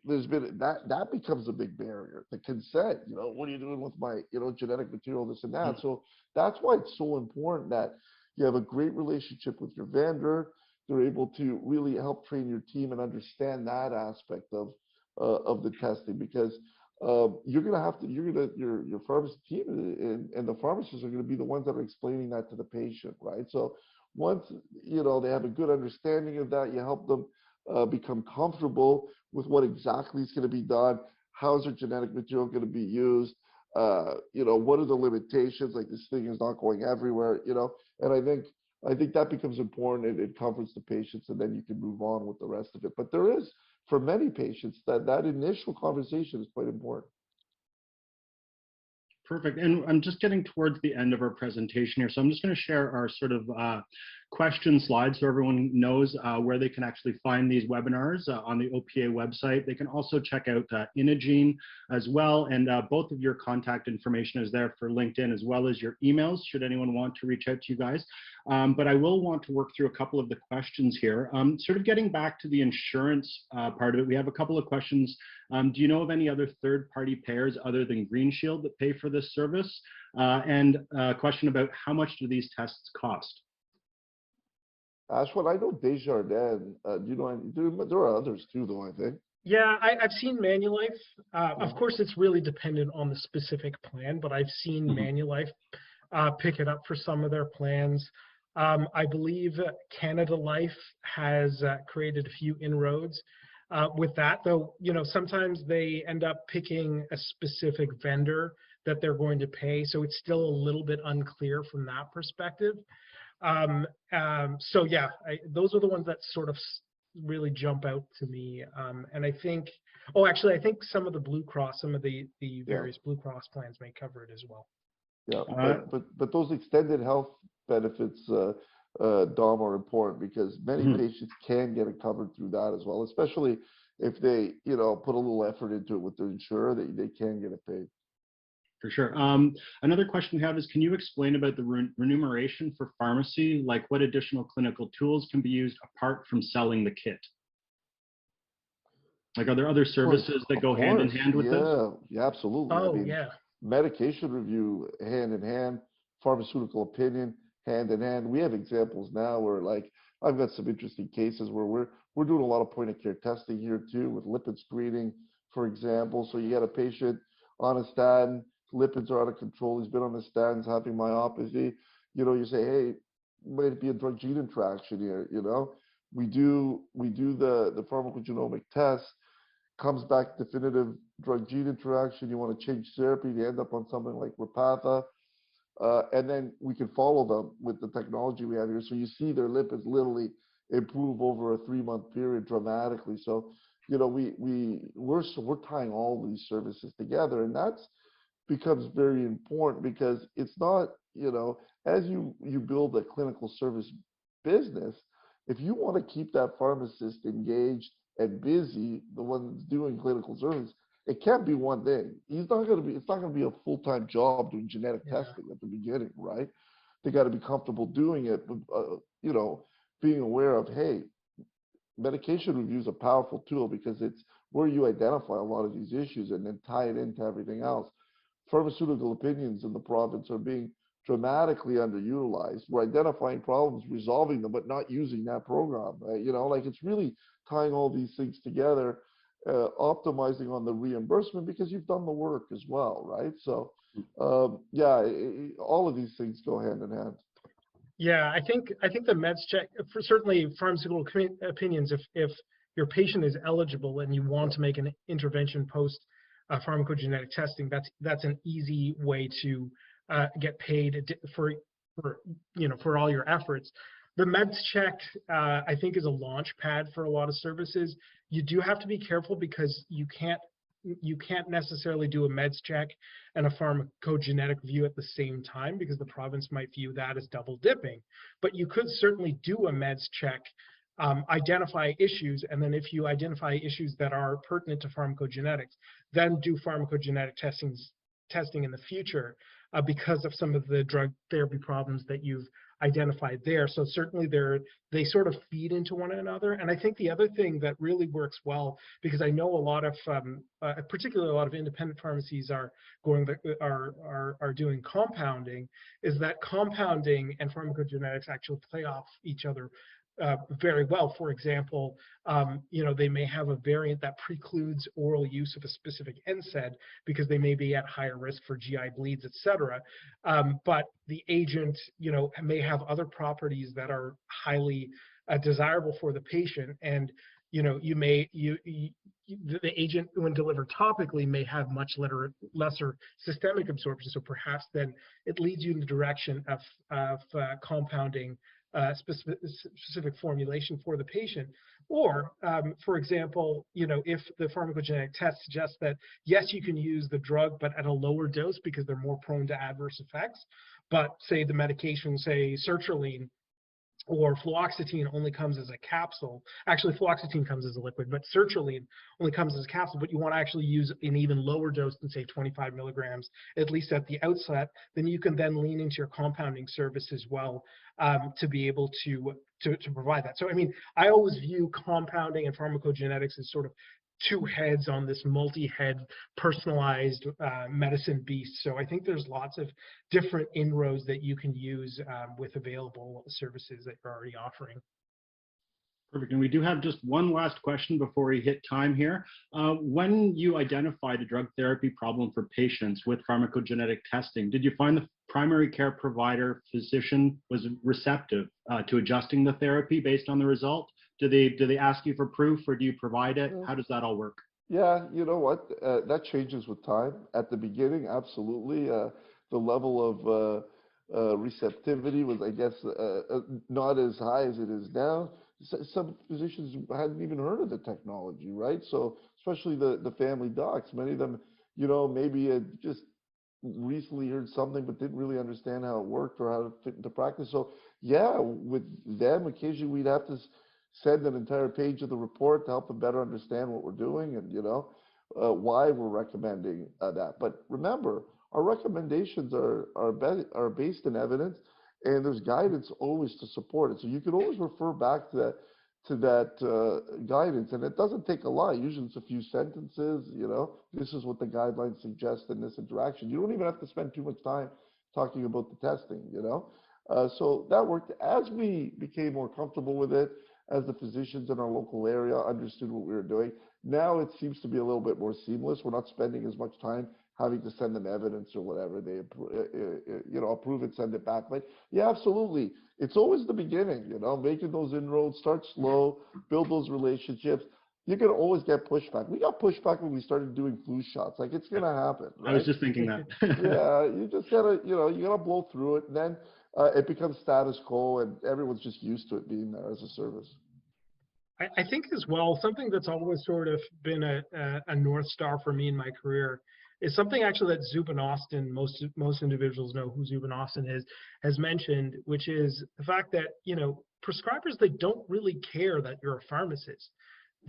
there's been that becomes a big barrier. The consent, what are you doing with my, genetic material, this and that. So that's why it's so important that you have a great relationship with your vendor. They're able to really help train your team and understand that aspect of the testing, because your pharmacy team and the pharmacists are gonna be the ones that are explaining that to the patient, right? So once they have a good understanding of that, you help them become comfortable with what exactly is going to be done. How's their genetic material going to be used? What are the limitations? Like this thing is not going everywhere, and I think that becomes important and it comforts the patients, and then you can move on with the rest of it. But there is, for many patients, that initial conversation is quite important. Perfect. And I'm just getting towards the end of our presentation here. So I'm just going to share our sort of question slides so everyone knows where they can actually find these webinars on the OPA website. They can also check out Inagene as well. And both of your contact information is there for LinkedIn as well as your emails, should anyone want to reach out to you guys. But I will want to work through a couple of the questions here. Sort of getting back to the insurance part of it, we have a couple of questions. Do you know of any other third-party payers other than Green Shield that pay for this service? And a question about how much do these tests cost? Ashwin, I know Desjardins. Do you know any? There are others too, though, I think. Yeah, I've seen Manulife. Of course, it's really dependent on the specific plan, but I've seen Manulife pick it up for some of their plans. I believe Canada Life has created a few inroads with that, though. Sometimes they end up picking a specific vendor that they're going to pay, so it's still a little bit unclear from that perspective. So yeah, those are the ones that sort of really jump out to me. And I think, I think some of the Blue Cross, some of the various Blue Cross plans may cover it as well. Yeah, but those extended health benefits, Dom, are important because many patients can get it covered through that as well, especially if they, put a little effort into it with their insurer, they can get it paid. For sure. Another question we have is, can you explain about the remuneration for pharmacy? Like what additional clinical tools can be used apart from selling the kit? Like, are there other services that go hand in hand with this? Yeah, absolutely. Oh, yeah. Medication review hand in hand, pharmaceutical opinion hand in hand. We have examples now where, like, I've got some interesting cases where we're doing a lot of point of care testing here too with lipid screening, for example. So you get a patient on a statin, lipids are out of control. He's been on the statins, having myopathy. You say, hey, might it be a drug gene interaction here? We do the pharmacogenomic test, comes back definitive drug gene interaction. You want to change therapy, you end up on something like Repatha, and then we can follow them with the technology we have here. So you see their lipids literally improve over a 3-month period dramatically. So we're tying all these services together, and that's becomes very important because it's not, as you build a clinical service business, if you want to keep that pharmacist engaged and busy, the one that's doing clinical service, it can't be one thing. It's not going to be a full-time job doing genetic testing at the beginning, right? They got to be comfortable doing it, but being aware of, hey, medication review is a powerful tool because it's where you identify a lot of these issues and then tie it into everything else. Pharmaceutical opinions in the province are being dramatically underutilized. We're identifying problems, resolving them, but not using that program. It's really tying all these things together, optimizing on the reimbursement because you've done the work as well, right? So, all of these things go hand in hand. Yeah, I think the meds check, for certainly pharmaceutical opinions, if your patient is eligible and you want to make an intervention post pharmacogenetic testing, that's an easy way to get paid for all your efforts. The meds check, I think, is a launch pad for a lot of services. You do have to be careful because you can't necessarily do a meds check and a pharmacogenetic view at the same time because the province might view that as double dipping. But you could certainly do a meds check, identify issues, and then if you identify issues that are pertinent to pharmacogenetics, then do pharmacogenetic testing in the future because of some of the drug therapy problems that you've identified there. So certainly they sort of feed into one another. And I think the other thing that really works well, because I know a lot of, particularly a lot of independent pharmacies are doing compounding, is that compounding and pharmacogenetics actually play off each other very well. For example, they may have a variant that precludes oral use of a specific NSAID because they may be at higher risk for GI bleeds, et cetera. But the agent, may have other properties that are highly desirable for the patient, and the agent, when delivered topically, may have much lesser systemic absorption. So perhaps then it leads you in the direction of compounding specific formulation for the patient. Or, for example, if the pharmacogenetic test suggests that, yes, you can use the drug, but at a lower dose because they're more prone to adverse effects, but say the medication, say sertraline or fluoxetine, only comes as a capsule. Actually, fluoxetine comes as a liquid, but sertraline only comes as a capsule, but you want to actually use an even lower dose than, say, 25 milligrams, at least at the outset, then you can then lean into your compounding service as well, to be able to provide that. So, I mean, I always view compounding and pharmacogenetics as sort of two heads on this multi-head personalized medicine beast. So I think there's lots of different inroads that you can use with available services that you're already offering. Perfect. And we do have just one last question before we hit time here. When you identified a drug therapy problem for patients with pharmacogenetic testing, did you find the primary care provider physician was receptive to adjusting the therapy based on the result? Do they ask you for proof, or do you provide it? How does that all work? Yeah, you know what? That changes with time. At the beginning, absolutely. The level of receptivity was, I guess, not as high as it is now. Some physicians hadn't even heard of the technology, right? So especially the family docs, many of them, maybe had just recently heard something but didn't really understand how it worked or how to fit into practice. So yeah, with them, occasionally we'd have to send an entire page of the report to help them better understand what we're doing and, why we're recommending that. But remember, our recommendations are based in evidence, and there's guidance always to support it. So you can always refer back to that guidance, and it doesn't take a lot. Usually it's a few sentences, this is what the guidelines suggest in this interaction. You don't even have to spend too much time talking about the testing, So that worked. As we became more comfortable with it, as the physicians in our local area understood what we were doing, now it seems to be a little bit more seamless. We're not spending as much time having to send them evidence or whatever. They approve it, send it back. But yeah, absolutely. It's always the beginning, making those inroads, start slow, build those relationships. You're going to always get pushback. We got pushback when we started doing flu shots. Like, it's going to happen. Right? I was just thinking that. Yeah, you just gotta, you gotta blow through it, and then it becomes status quo, and everyone's just used to it being there as a service. I think as well, something that's always sort of been a North Star for me in my career is something actually that Zubin Austin, most individuals know who Zubin Austin is, has mentioned, which is the fact that, prescribers, they don't really care that you're a pharmacist.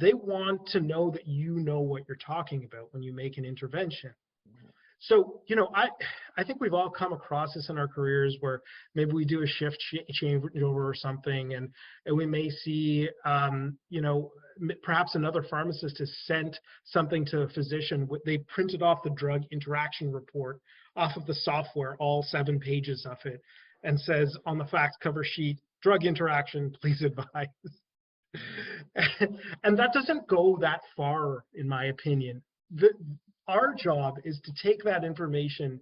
They want to know that you know what you're talking about when you make an intervention. So, I think we've all come across this in our careers where maybe we do a shift changeover or something, and we may see, perhaps another pharmacist has sent something to a physician. They printed off the drug interaction report off of the software, all 7 pages of it, and says on the fact cover sheet, drug interaction, please advise. And that doesn't go that far, in my opinion. Our job is to take that information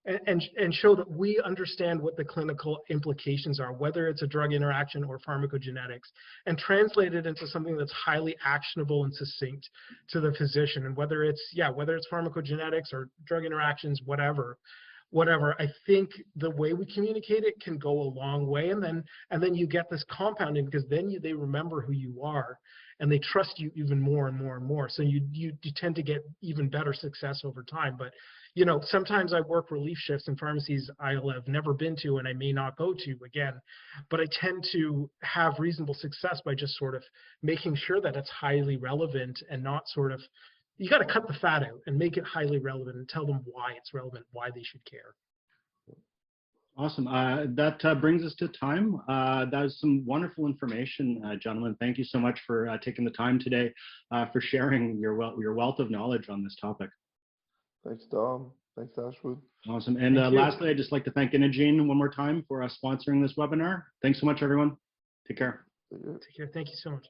and show that we understand what the clinical implications are, whether it's a drug interaction or pharmacogenetics, and translate it into something that's highly actionable and succinct to the physician. And whether it's pharmacogenetics or drug interactions, whatever, I think the way we communicate it can go a long way. And then you get this compounding, because then they remember who you are, and they trust you even more and more and more. So you tend to get even better success over time. But, sometimes I work relief shifts in pharmacies I'll have never been to and I may not go to again. But I tend to have reasonable success by just sort of making sure that it's highly relevant and not sort of, you got to cut the fat out and make it highly relevant and tell them why it's relevant, why they should care. Awesome. That brings us to time. That was some wonderful information, gentlemen. Thank you so much for taking the time today, for sharing your wealth of knowledge on this topic. Thanks, Dom. Thanks, Ashwood. Awesome. And lastly, I'd just like to thank Inagene one more time for sponsoring this webinar. Thanks so much, everyone. Take care. Yeah. Take care. Thank you so much.